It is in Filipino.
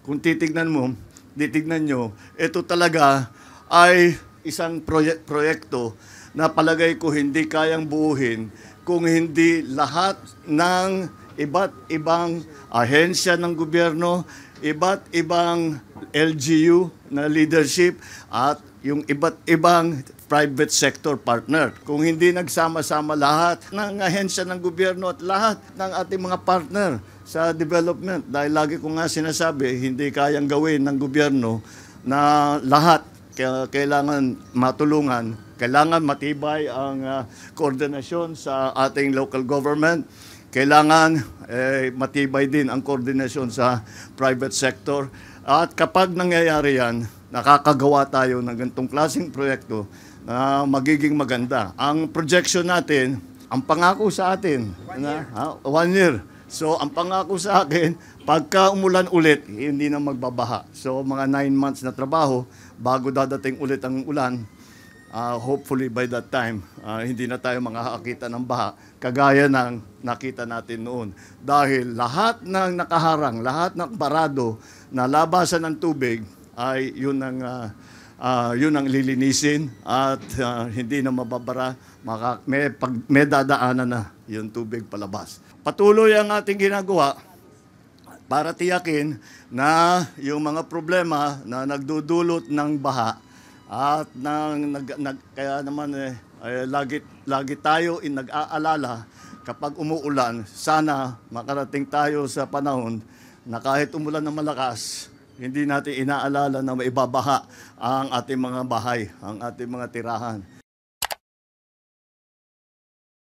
Kung titignan nyo, ito talaga ay isang proyekto na palagay ko hindi kayang buuhin kung hindi lahat ng iba't ibang ahensya ng gobyerno, iba't ibang LGU na leadership at yung iba't ibang private sector partner. Kung hindi nagsama-sama lahat ng ahensya ng gobyerno at lahat ng ating mga partner sa development, dahil lagi ko nga sinasabi, hindi kayang gawin ng gobyerno na lahat kailangan matulungan, kailangan matibay ang koordinasyon sa ating local government, kailangan matibay din ang koordinasyon sa private sector. At kapag nangyayari yan, nakakagawa tayo ng ganitong klaseng proyekto na magiging maganda. Ang projection natin, ang pangako sa atin, 1 year. So ang pangako sa akin, pagka umulan ulit, hindi na magbabaha. So mga 9 months na trabaho, bago dadating ulit ang ulan, hopefully by that time, hindi na tayo makakakita ng baha, kagaya ng nakita natin noon. Dahil lahat ng nakaharang, lahat ng barado na labasan ng tubig, ay yun ang lilinisin at hindi na mababara, may dadaanan na yung tubig palabas. Patuloy ang ating ginagawa para tiyakin na yung mga problema na nagdudulot ng baha at kaya naman lagi tayo nag-aalala kapag umuulan, sana makarating tayo sa panahon na kahit umulan ng malakas, hindi natin inaalala na maibabaha ang ating mga bahay, ang ating mga tirahan.